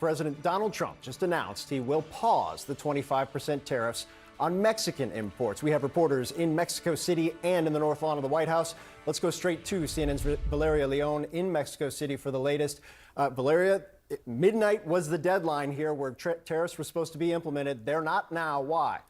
President Donald Trump just announced he will pause the 25% tariffs on Mexican imports. We have reporters in Mexico City and in the North Lawn of the White House. Let's go straight to CNN's Valeria Leon in Mexico City for the latest. Valeria, midnight was the deadline here where tariffs were supposed to be implemented. They're not now. Why?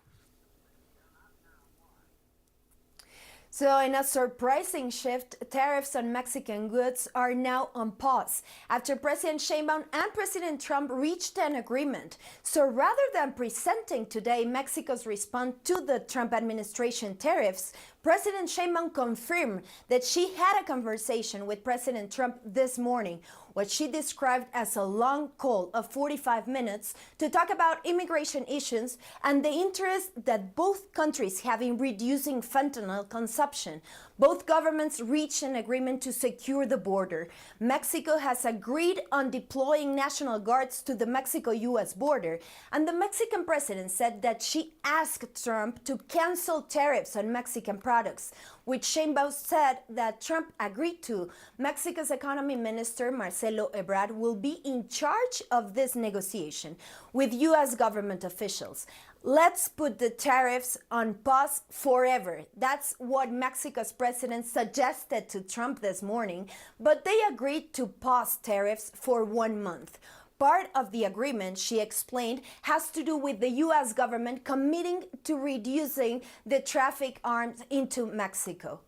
So in a surprising shift, tariffs on Mexican goods are now on pause after President Sheinbaum and President Trump reached an agreement. So rather than presenting today Mexico's response to the Trump administration tariffs, President Sheinbaum confirmed that she had a conversation with President Trump this morning, what she described as a long call of 45 minutes to talk about immigration issues and the interest that both countries have in reducing fentanyl consumption. Both governments reached an agreement to secure the border. Mexico has agreed on deploying National Guards to the Mexico-U.S. border, and the Mexican president said that she asked Trump to cancel tariffs on Mexican products, which Sheinbaum said that Trump agreed to. Mexico's economy minister, Marcelo Ebrard, will be in charge of this negotiation with U.S. government officials. Let's put the tariffs on pause forever. That's what Mexico's president suggested to Trump this morning, but they agreed to pause tariffs for 1 month. Part of the agreement, she explained, has to do with the U.S. government committing to reducing the traffic arms into Mexico.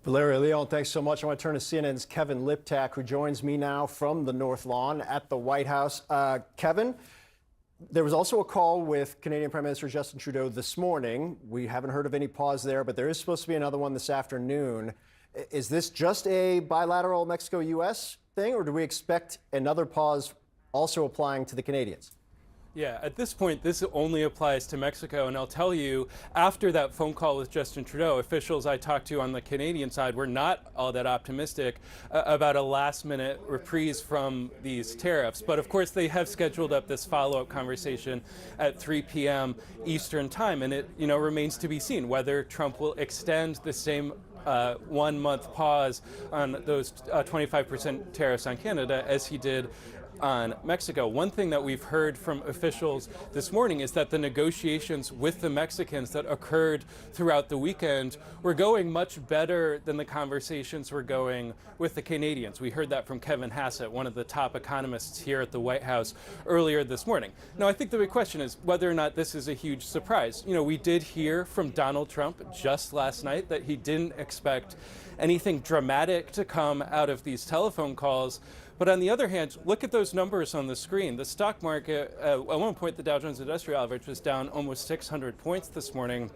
Valeria Leon, thanks so much. I want to turn to CNN's Kevin Liptak, who joins me now from the North Lawn at the White House. Kevin, there was also a call with Canadian Prime Minister Justin Trudeau this morning. We haven't heard of any pause there, but there is supposed to be another one this afternoon. Is this just a bilateral Mexico-U.S. thing, or do we expect another pause also applying to the Canadians? Yeah, at this point, this only applies to Mexico. And I'll tell you, after that phone call with Justin Trudeau, officials I talked to on the Canadian side were not all that optimistic about a last-minute reprise from these tariffs. But of course, they have scheduled up this follow-up conversation at 3 p.m. Eastern time. And it remains to be seen whether Trump will extend the same 1 month pause on those 25% tariffs on Canada as he did on Mexico. One thing that we've heard from officials this morning is that the negotiations with the Mexicans that occurred throughout the weekend were going much better than the conversations were going with the Canadians. We heard that from Kevin Hassett, one of the top economists here at the White House earlier this morning. Now, I think the big question is whether or not this is a huge surprise. We did hear from Donald Trump just last night that he didn't expect anything dramatic to come out of these telephone calls. But on the other hand, look at those numbers on the screen. The stock market, at one point, the Dow Jones Industrial Average was down almost 600 points this morning.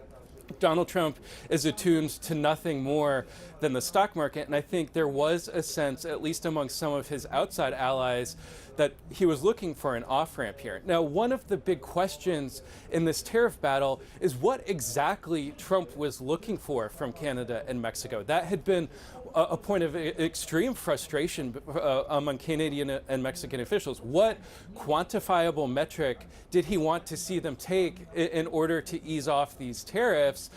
Donald Trump is attuned to nothing more than the stock market, and I think there was a sense, at least among some of his outside allies, that he was looking for an off-ramp here. Now, one of the big questions in this tariff battle is what exactly Trump was looking for from Canada and Mexico. That had been a point of extreme frustration among Canadian and Mexican officials. What quantifiable metric did he want to see them take in order to ease off these tariffs?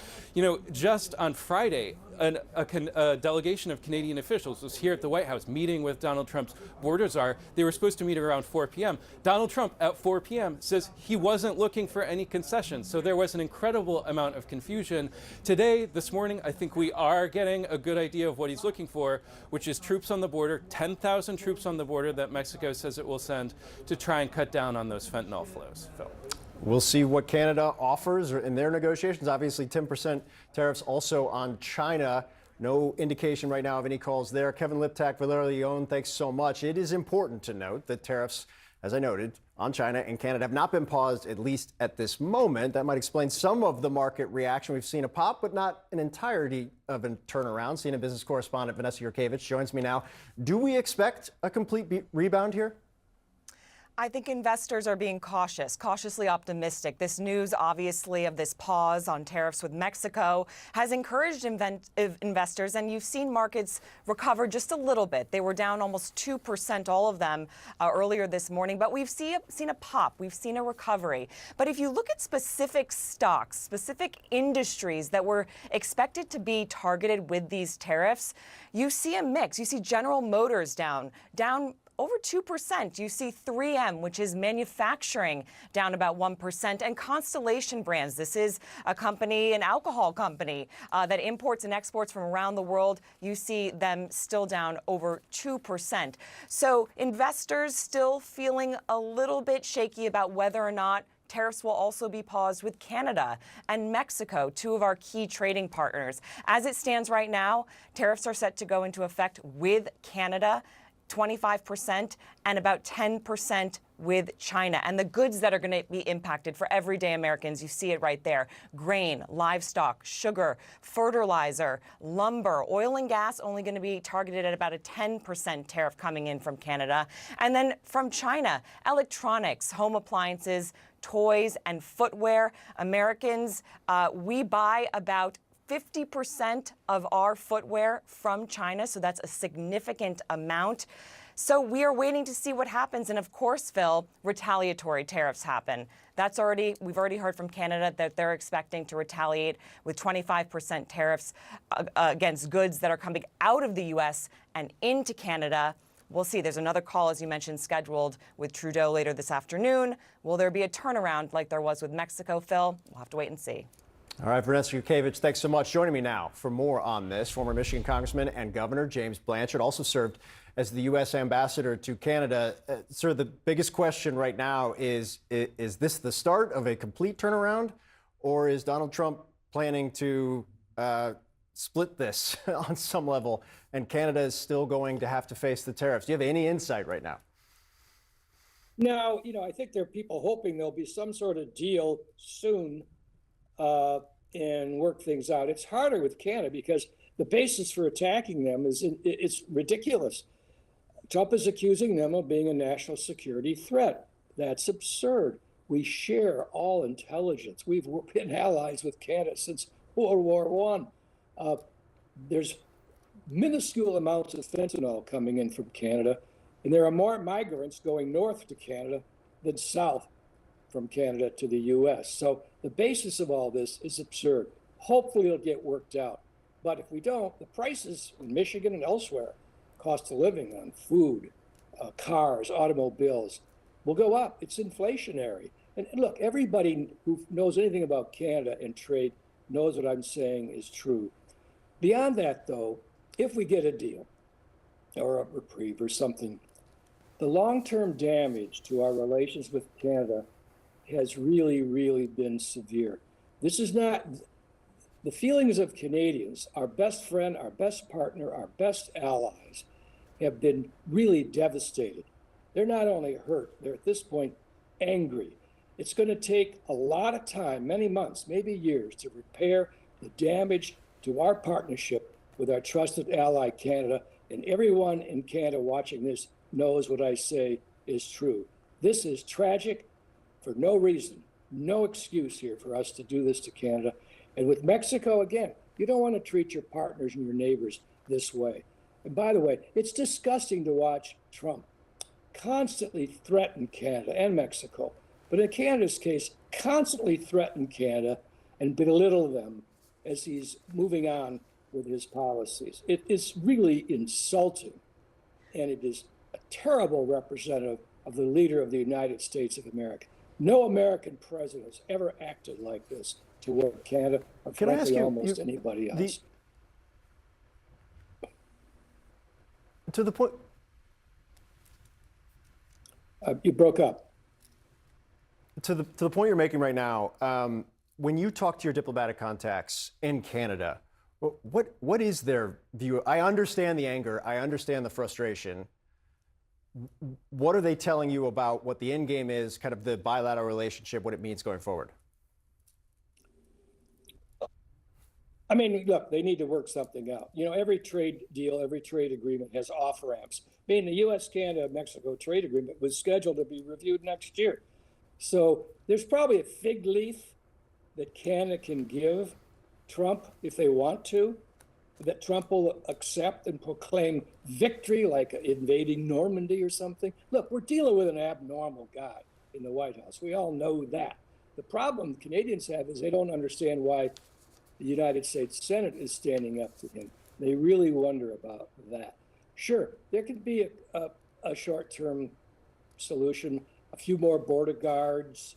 Just on Friday, a delegation of Canadian officials was here at the White House meeting with Donald Trump's border czar. They were supposed to meet around 4 p.m. Donald Trump at 4 p.m. says he wasn't looking for any concessions. So there was an incredible amount of confusion. Today, this morning, I think we are getting a good idea of what he's looking for, which is troops on the border, 10,000 troops on the border that Mexico says it will send to try and cut down on those fentanyl flows. Phil. We'll see what Canada offers in their negotiations. Obviously, 10% tariffs also on China. No indication right now of any calls there. Kevin Liptak, Valeria Leon, thanks so much. It is important to note that tariffs, as I noted, on China and Canada have not been paused, at least at this moment. That might explain some of the market reaction. We've seen a pop, but not an entirety of a turnaround. CNN business correspondent Vanessa Yurkevich joins me now. Do we expect a complete rebound here? I think investors are being cautiously optimistic. This news, obviously, of this pause on tariffs with Mexico has encouraged investors, and you've seen markets recover just a little bit. They were down almost 2%, all of them, earlier this morning. But we've seen a pop. We've seen a recovery. But if you look at specific stocks, specific industries that were expected to be targeted with these tariffs, you see a mix. You see General Motors down over 2%. You see 3M, which is manufacturing, down about 1%, and Constellation Brands. This is a company, an alcohol company that imports and exports from around the world. You see them still down over 2%. So investors still feeling a little bit shaky about whether or not tariffs will also be paused with Canada and Mexico, two of our key trading partners. As it stands right now, tariffs are set to go into effect with Canada, 25%, and about 10% with China. And the goods that are going to be impacted for everyday Americans, you see it right there: grain, livestock, sugar, fertilizer, lumber, oil and gas only going to be targeted at about a 10% tariff coming in from Canada. And then from China, electronics, home appliances, toys, and footwear. Americans, we buy about 50% of our footwear from China, so that's a significant amount. So we are waiting to see what happens. And of course, Phil, retaliatory tariffs happen. We've already heard from Canada that they're expecting to retaliate with 25% tariffs against goods that are coming out of the U.S. and into Canada. We'll see. There's another call, as you mentioned, scheduled with Trudeau later this afternoon. Will there be a turnaround like there was with Mexico, Phil? We'll have to wait and see. All right, Vanessa Yukevich, thanks so much. Joining me now for more on this, former Michigan Congressman and Governor James Blanchard, also served as the U.S. ambassador to Canada. Sir, the biggest question right now is this the start of a complete turnaround, or is Donald Trump planning to split this on some level, and Canada is still going to have to face the tariffs? Do you have any insight right now? No, I think there are people hoping there'll be some sort of deal soon and work things out. It's harder with Canada because the basis for attacking them it's ridiculous. Trump is accusing them of being a national security threat. That's absurd. We share all intelligence. We've been allies with Canada since World War I. There's minuscule amounts of fentanyl coming in from Canada, and there are more migrants going north to Canada than south from Canada to the U.S. So the basis of all this is absurd. Hopefully it'll get worked out. But if we don't, the prices in Michigan and elsewhere, cost of living on food, cars, automobiles, will go up. It's inflationary. And look, everybody who knows anything about Canada and trade knows what I'm saying is true. Beyond that, though, if we get a deal or a reprieve or something, the long-term damage to our relations with Canada has really, really been severe. This is not the feelings of Canadians. Our best friend, our best partner, our best allies have been really devastated. They're not only hurt, they're at this point angry. It's going to take a lot of time, many months, maybe years, to repair the damage to our partnership with our trusted ally, Canada. And everyone in Canada watching this knows what I say is true. This is tragic for no reason, no excuse here for us to do this to Canada. And with Mexico, again, you don't want to treat your partners and your neighbors this way. And by the way, it's disgusting to watch Trump constantly threaten Canada and Mexico, but in Canada's case, constantly threaten Canada and belittle them as he's moving on with his policies. It is really insulting, and it is a terrible representative of the leader of the United States of America. No American president has ever acted like this toward Canada, or Can I ask frankly, you, almost anybody else. To the point. You broke up. To the point you're making right now, when you talk to your diplomatic contacts in Canada, what is their view? I understand the anger. I understand the frustration. What are they telling you about what the end game is, kind of the bilateral relationship, what it means going forward? I mean, look, they need to work something out. Every trade deal, every trade agreement has off ramps. I mean, the U.S., Canada, Mexico trade agreement was scheduled to be reviewed next year. So there's probably a fig leaf that Canada can give Trump if they want to, that Trump will accept and proclaim victory, like invading Normandy or something. Look, we're dealing with an abnormal guy in the White House. We all know that. The problem Canadians have is they don't understand why the United States Senate is standing up to him. They really wonder about that. Sure, there could be a a short-term solution, a few more border guards,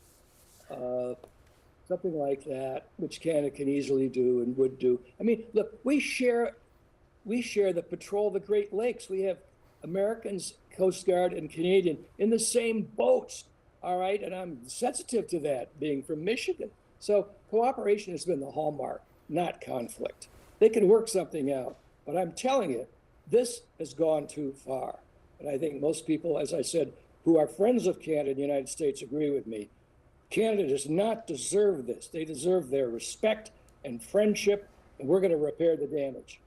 something like that, which Canada can easily do and would do. I mean, look, we share the patrol of the Great Lakes. We have Americans, Coast Guard, and Canadian in the same boats. All right, and I'm sensitive to that, being from Michigan. So cooperation has been the hallmark, not conflict. They can work something out, but I'm telling you, this has gone too far. And I think most people, as I said, who are friends of Canada and the United States agree with me. Canada does not deserve this. They deserve their respect and friendship, and we're going to repair the damage.